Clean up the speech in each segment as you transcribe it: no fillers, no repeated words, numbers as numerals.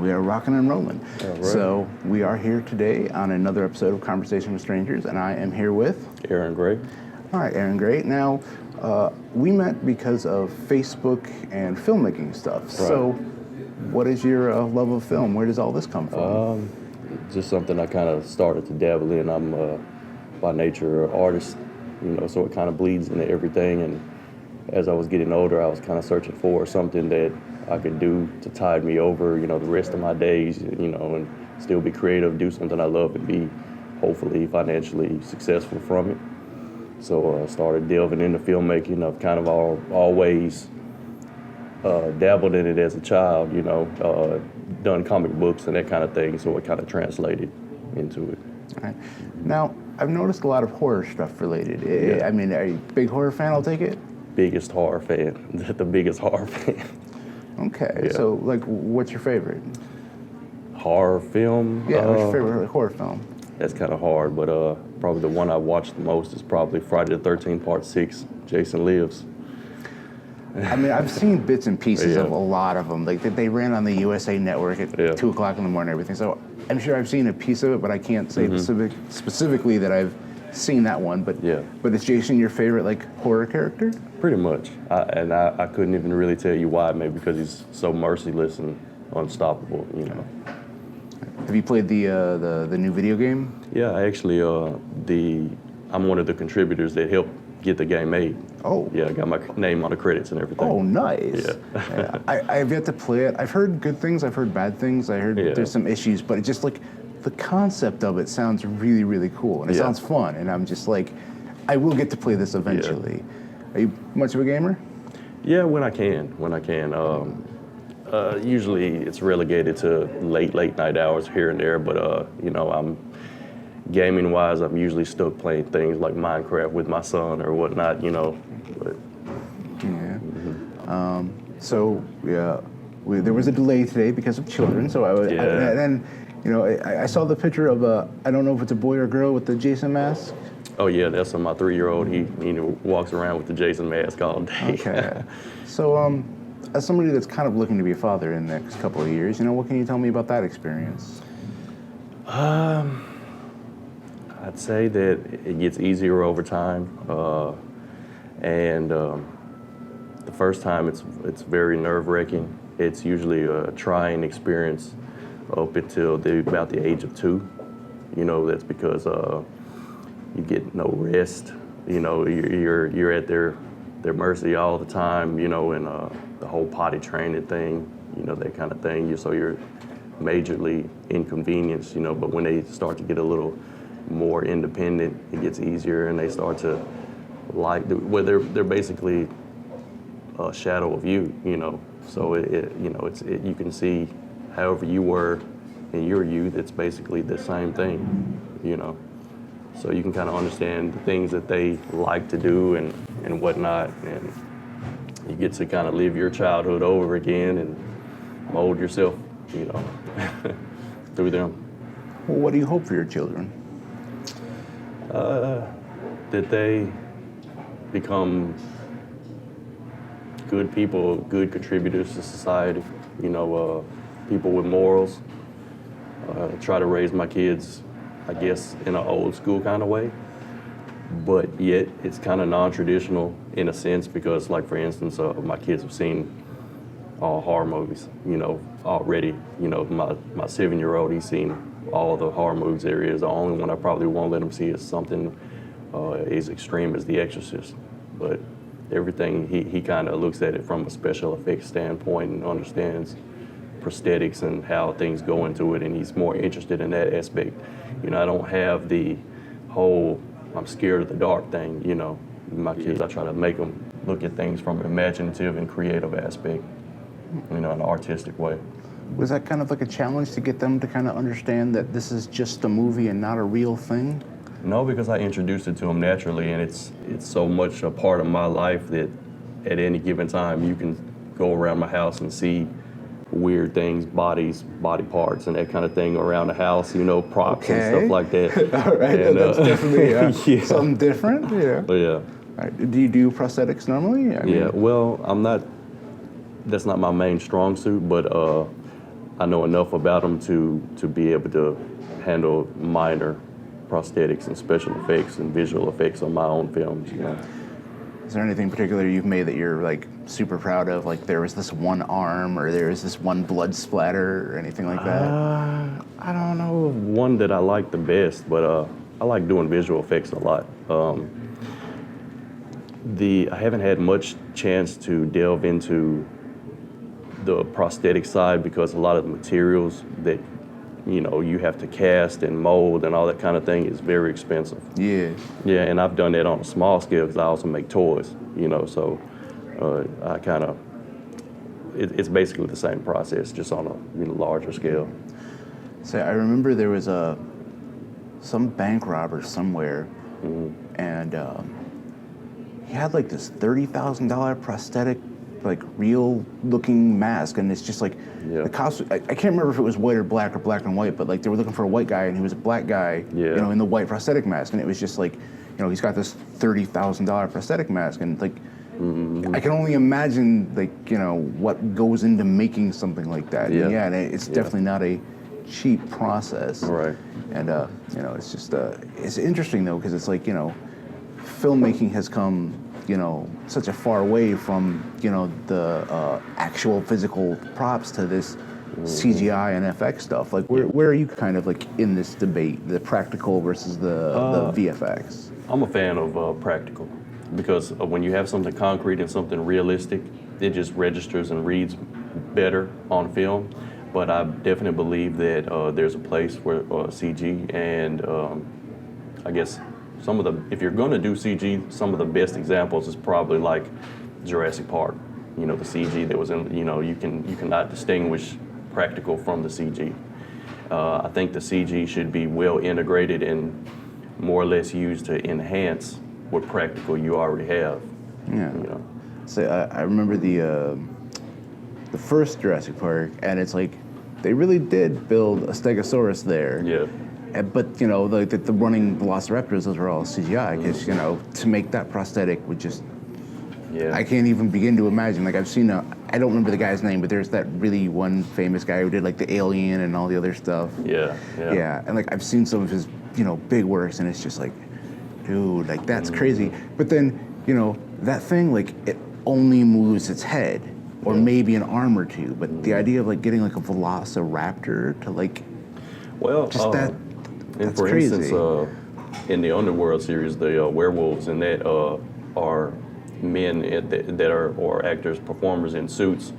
we are rocking and rolling. Right. So we are here today on another episode of Conversation with Strangers, and I am here with Erin Grey. All right, Erin Grey. Now, we met because of Facebook and filmmaking stuff. Right. So, what is your love of film? Where does all this come from? Just something I kind of started to dabble in. I'm by nature an artist, so it kind of bleeds into everything. And as I was getting older, I was kind of searching for something that I could do to tide me over, the rest of my days, and still be creative, do something I love, and be hopefully financially successful from it. So I started delving into filmmaking. I've kind of always dabbled in it as a child, done comic books and that kind of thing, so it kind of translated into it. All right. Now, I've noticed a lot of horror stuff related. Yeah. I mean, are you a big horror fan, I'll take it? Biggest horror fan, the biggest horror fan. Okay, Yeah. so, what's your favorite? Horror film? Yeah, what's your favorite horror film? That's kind of hard, but probably the one I watched the most is probably Friday the 13th, Part 6, Jason Lives. I mean, I've seen bits and pieces Yeah. of a lot of them. Like, they ran on the USA Network at 2 o'clock in the morning and everything. So I'm sure I've seen a piece of it, but I can't say specifically that I've seen that one. But Yeah. But is Jason your favorite, horror character? Pretty much. I couldn't even really tell you why, maybe because he's so merciless and unstoppable, Have you played the new video game? Yeah, actually, I'm one of the contributors that helped get the game made. Oh. Yeah, I got my name on the credits and everything. Oh, nice. Yeah. I've yet to play it. I've heard good things. I've heard bad things. I heard there's some issues, but it's just the concept of it sounds really, really cool, and it sounds fun. And I'm just I will get to play this eventually. Are you much of a gamer? Yeah, when I can. Usually it's relegated to late night hours here and there, but I'm gaming wise, I'm usually stuck playing things like Minecraft with my son or whatnot, but Yeah. There was a delay today because of children. So I saw the picture of I don't know if it's a boy or girl with the Jason mask. Oh yeah, that's my 3-year-old. He walks around with the Jason mask all day. Okay. So as somebody that's kind of looking to be a father in the next couple of years, what can you tell me about that experience? I'd say that it gets easier over time, and the first time it's very nerve-wracking. It's usually a trying experience up until about the age of 2. That's because you get no rest. You're at their mercy all the time. And the whole potty training thing, that kind of thing. So you're majorly inconvenienced. But when they start to get a little more independent, it gets easier, and they start to they're basically a shadow of you, So you can see however you were in your youth, it's basically the same thing, So you can kind of understand the things that they like to do and whatnot, and you get to kind of live your childhood over again and mold yourself, through them. Well, what do you hope for your children? That they become good people, good contributors to society, people with morals. Try to raise my kids, I guess, in an old school kind of way, but yet it's kind of non-traditional in a sense because, for instance, my kids have seen all horror movies, already. My 7-year-old, he's seen all the horror movies there is. The only one I probably won't let him see is something as extreme as The Exorcist. But everything, he kind of looks at it from a special effects standpoint and understands prosthetics and how things go into it, and he's more interested in that aspect. I don't have the whole I'm scared of the dark thing, My kids, I try to make them look at things from an imaginative and creative aspect, in an artistic way. Was that kind of like a challenge to get them to kind of understand that this is just a movie and not a real thing? No, because I introduced it to them naturally, and it's so much a part of my life that at any given time you can go around my house and see weird things, bodies, body parts, and that kind of thing around the house, props and stuff like that. All right, and, that's definitely something different. Yeah. But yeah. All right. Do you do prosthetics normally? Well, that's not my main strong suit, but I know enough about them to be able to handle minor prosthetics and special effects and visual effects on my own films. You know. Is there anything particular you've made that you're like super proud of? Like there was this one arm, or there was this one blood splatter, or anything like that? I don't know of one that I like the best, but I like doing visual effects a lot. I haven't had much chance to delve into the prosthetic side because a lot of the materials that you have to cast and mold and all that kind of thing is very expensive. Yeah. Yeah, and I've done that on a small scale because I also make toys, so I kind of, it's basically the same process, just on a larger scale. So I remember there was some bank robber somewhere, and he had like this $30,000 prosthetic, like real looking mask, and it's just like the costume. I can't remember if it was white or black and white, but like they were looking for a white guy and he was a black guy, in the white prosthetic mask, and it was just like, he's got this $30,000 prosthetic mask, and like I can only imagine like what goes into making something like that. Yeah, and it's definitely not a cheap process. Right. And it's just it's interesting though, because it's like filmmaking has come such a far way from the actual physical props to this CGI and FX stuff. Like where are you kind of like in this debate, the practical versus the VFX? I'm a fan of practical because when you have something concrete and something realistic, it just registers and reads better on film. But I definitely believe that there's a place for CG, and I guess if you're going to do CG, some of the best examples is probably like Jurassic Park. The CG that was in, you cannot distinguish practical from the CG. I think the CG should be well integrated and more or less used to enhance what practical you already have. Yeah. So I remember the first Jurassic Park, and it's like they really did build a Stegosaurus there. Yeah. But the running Velociraptors, those were all CGI, because to make that prosthetic would just, I can't even begin to imagine. Like I've seen I don't remember the guy's name, but there's that really one famous guy who did like the Alien and all the other stuff. Yeah. And like I've seen some of his big works, and it's just like, dude, like that's crazy. But then that thing, like it only moves its head, or maybe an arm or two. But the idea of like getting like a Velociraptor to like, just that. And That's for crazy. instance, in the Underworld series, the werewolves in that are men that are or actors, performers in suits.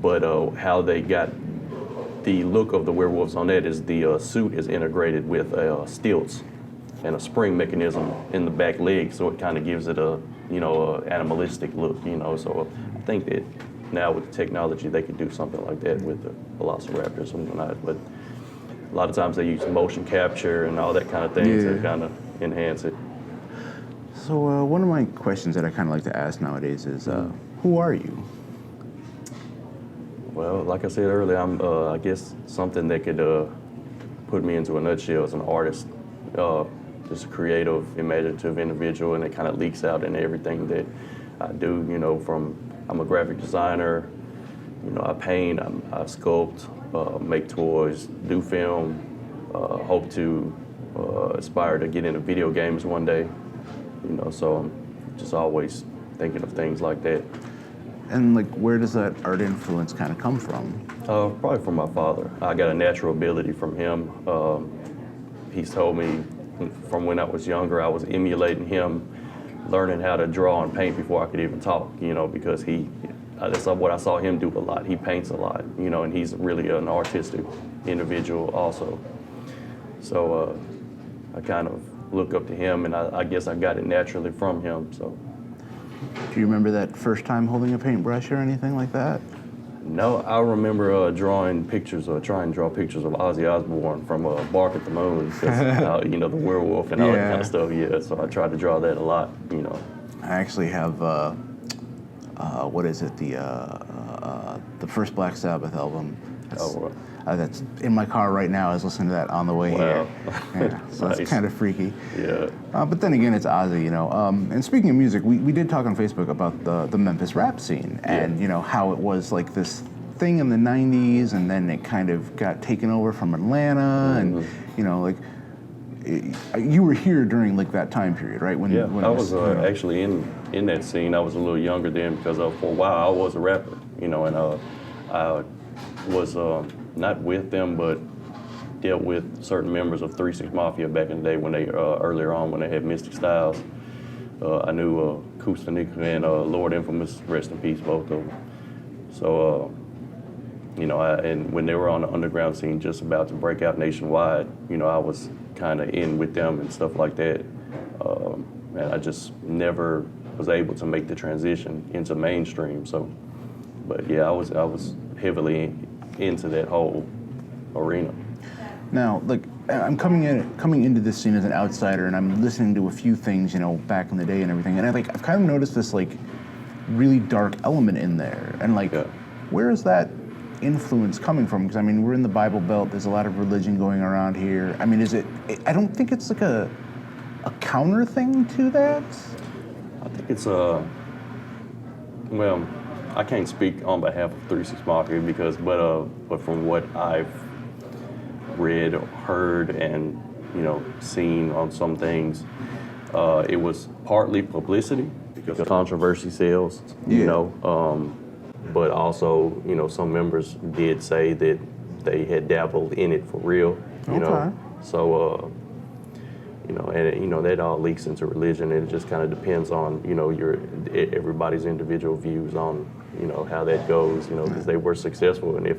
But how they got the look of the werewolves on that is the suit is integrated with stilts and a spring mechanism in the back leg, so it kind of gives it a animalistic look. So I think that now with the technology, they could do something like that with the Velociraptors and whatnot. But a lot of times they use motion capture and all that kind of thing to kind of enhance it. So one of my questions that I kind of like to ask nowadays is, who are you? Well, like I said earlier, I'm, I guess, something that could put me into a nutshell as an artist. Just a creative, imaginative individual, and it kind of leaks out in everything that I do. I'm a graphic designer. I paint, I sculpt, make toys, do film, hope to aspire to get into video games one day, so I'm just always thinking of things like that. And like, where does that art influence kind of come from? Probably from my father. I got a natural ability from him. He's told me from when I was younger, I was emulating him, learning how to draw and paint before I could even talk, because that's what I saw him do a lot. He paints a lot, and he's really an artistic individual also. So I kind of look up to him, and I guess I got it naturally from him. So. Do you remember that first time holding a paintbrush or anything like that? No, I remember drawing pictures, trying to draw pictures of Ozzy Osborne from Bark at the Moon, the werewolf and all that kind of stuff. Yeah, so I tried to draw that a lot. I actually have, what is it, the first Black Sabbath album. That's in my car right now. I was listening to that on the way here. Yeah, so Nice. That's kind of freaky. Yeah. But then again, it's Ozzy, And speaking of music, we did talk on Facebook about the Memphis rap scene, and how it was like this thing in the 90s, and then it kind of got taken over from Atlanta, and, you know, like, you were here during, like, that time period, right? When I was actually in that scene. I was a little younger then because for a while I was a rapper, you know, and I was not with them, but dealt with certain members of 3 6 Mafia back in the day when they, earlier on when they had Mystic Styles. I knew Kustanika and Lord Infamous, rest in peace, both of them. So, you know, and when they were on the underground scene just about to break out nationwide, you know, I was kind of in with them and stuff like that. And I just never was able to make the transition into mainstream. So, but yeah, I was heavily into that whole arena. Now, like, I'm coming into this scene as an outsider, and I'm listening to a few things, you know, back in the day and everything, and I've kind of noticed this, like, really dark element in there, and, like, where is that influence coming from? Because, I mean, we're in the Bible Belt, there's a lot of religion going around here. I mean, I don't think it's, like, a counter thing to that? I think it's well, I can't speak on behalf of 3 6 Mafia but from what I've read, heard, and, you know, seen on some things, it was partly publicity because controversy sells, you know, but also, you know, some members did say that they had dabbled in it for real, you know, so, you know, and, you know, that all leaks into religion, and it just kind of depends on, you know, everybody's individual views on, you know, how that goes, you know, because they were successful, and if,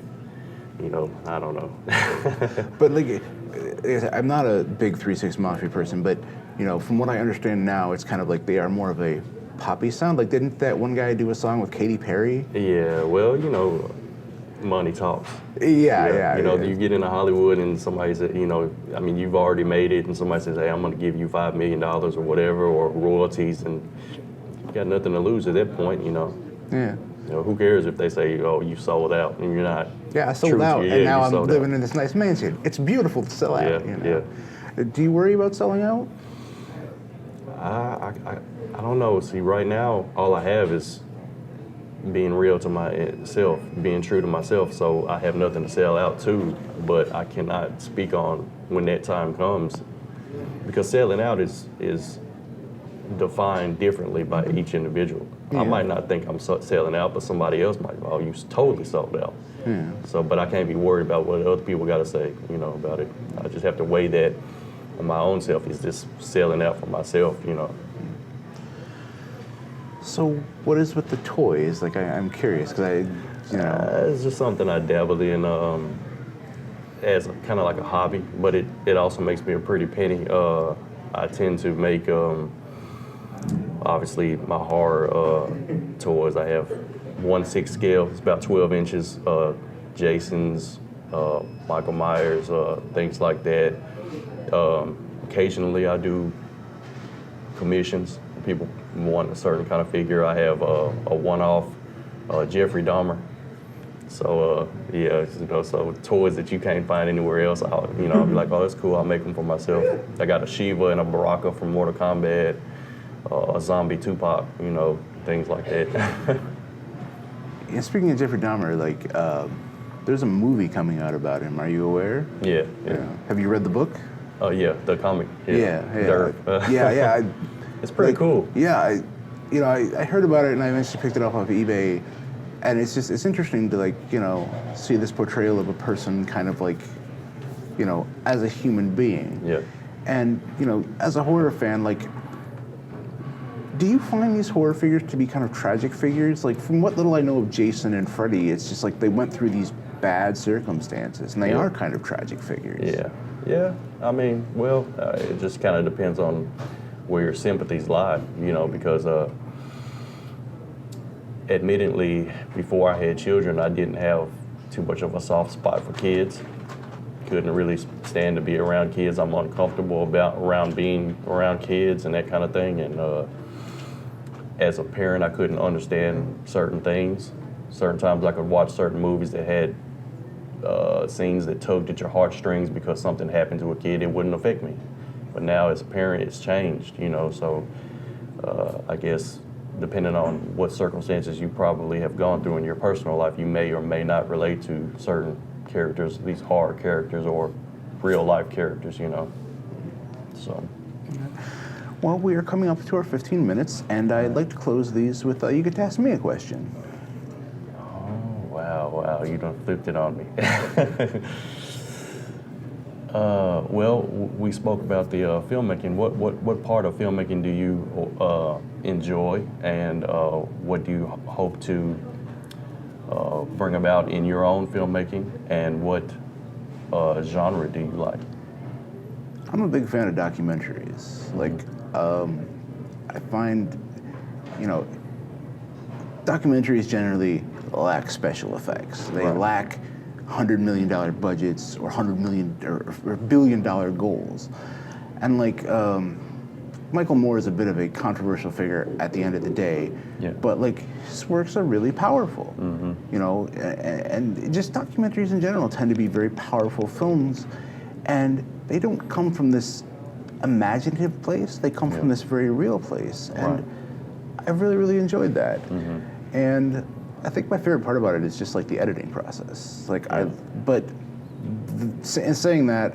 you know, I don't know. But, like, I'm not a big 3 6 Mafia person, but, you know, from what I understand now, it's kind of like they are more of a poppy sound. Like, didn't that one guy do a song with Katy Perry? Yeah, well, you know, money talks. Yeah. You know, you get into Hollywood and somebody says, you know, I mean, you've already made it, and somebody says, hey, I'm going to give you $5 million or whatever, or royalties, and you got nothing to lose at that point, you know. Yeah. You know, who cares if they say, oh, you sold out, and you're not. Yeah, I sold out, and now I'm living in this nice mansion. It's beautiful to sell out, you know. Yeah. Do you worry about selling out? I don't know. See, right now, all I have is being real to myself, being true to myself, so I have nothing to sell out to, but I cannot speak on when that time comes, because selling out is defined differently by each individual. I might not think I'm selling out, but somebody else might, oh, you totally sold out. So, but I can't be worried about what other people got to say, you know, about it. I just have to weigh that on my own self. Is this selling out for myself, you know? So what is with the toys? Like, I'm curious, because you know. It's just something I dabbled in as kind of like a hobby, but it also makes me a pretty penny. I tend to make, obviously, my horror toys. I have 1/6 scale, it's about 12 inches, Jason's, Michael Myers, things like that. Occasionally I do commissions. People want a certain kind of figure. I have a one-off Jeffrey Dahmer. So yeah, you know, so toys that you can't find anywhere else, I'll be like, oh, that's cool. I'll make them for myself. I got a Shiva and a Baraka from Mortal Kombat, a zombie Tupac, you know, things like that. And speaking of Jeffrey Dahmer, like, there's a movie coming out about him. Are you aware? Yeah. Have you read the book? Oh yeah, the comic. Yeah. Yeah. It's pretty cool. Yeah, I heard about it and I eventually picked it up off eBay, and it's interesting to, like, you know, see this portrayal of a person kind of like, you know, as a human being. Yeah. And, you know, as a horror fan, like, do you find these horror figures to be kind of tragic figures? Like, from what little I know of Jason and Freddy, it's just like they went through these bad circumstances, and they are kind of tragic figures. Yeah. I mean, well, it just kind of depends on where your sympathies lie, you know, because admittedly, before I had children, I didn't have too much of a soft spot for kids. Couldn't really stand to be around kids. I'm uncomfortable around being around kids and that kind of thing. And as a parent, I couldn't understand certain things. Certain times I could watch certain movies that had scenes that tugged at your heartstrings because something happened to a kid. It wouldn't affect me. But now as a parent, it's changed, you know, so I guess depending on what circumstances you probably have gone through in your personal life, you may or may not relate to certain characters, these horror characters or real life characters, you know. So. Well, we are coming up to our 15 minutes, and I'd like to close these with you get to ask me a question. Oh, wow, you done flipped it on me. Well, we spoke about the filmmaking. What part of filmmaking do you enjoy, and what do you hope to bring about in your own filmmaking, and what genre do you like? I'm a big fan of documentaries. Like, I find, you know, documentaries generally lack special effects. They lack $100 million budgets or $100 million or billion-dollar goals. And like, Michael Moore is a bit of a controversial figure at the end of the day, but like his works are really powerful, you know, and just documentaries in general tend to be very powerful films, and they don't come from this imaginative place, they come from this very real place, and I really, really enjoyed that. And I think my favorite part about it is just like the editing process. Like in saying that,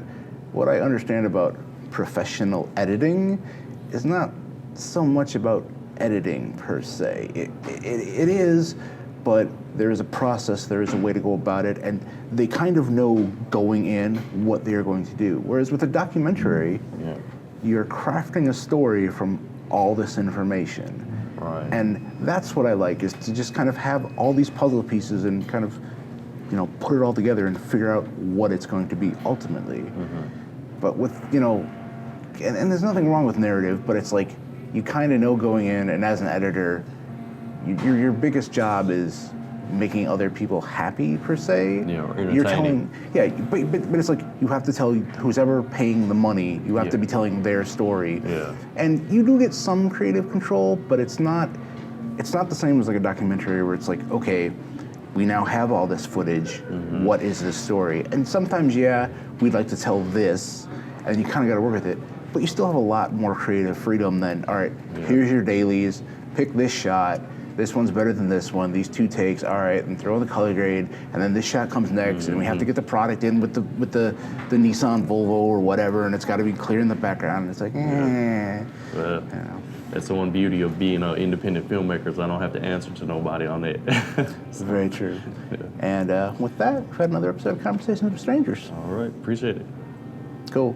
what I understand about professional editing is not so much about editing per se. It is, but there is a process, there is a way to go about it, and they kind of know going in what they are going to do. Whereas with a documentary, you're crafting a story from all this information. And that's what I like, is to just kind of have all these puzzle pieces and kind of, you know, put it all together and figure out what it's going to be ultimately. But with, you know, and there's nothing wrong with narrative, but it's like you kind of know going in, and as an editor, your biggest job is making other people happy per se. Or entertaining. You're telling, but it's like you have to tell who's ever paying the money, you have to be telling their story. And you do get some creative control, but it's not the same as like a documentary where it's like, okay, we now have all this footage, what is this story? And sometimes, we'd like to tell this, and you kind of got to work with it, but you still have a lot more creative freedom than, all right, here's your dailies, pick this shot, this one's better than this one, these 2 takes, all right, and throw in the color grade, and then this shot comes next, and we have to get the product in with the Nissan Volvo or whatever, and it's got to be clear in the background, and it's like, you know. That's the one beauty of being an independent filmmaker, is I don't have to answer to nobody on that. It's very true. And with that, we've had another episode of Conversations with Strangers. All right, appreciate it. Cool.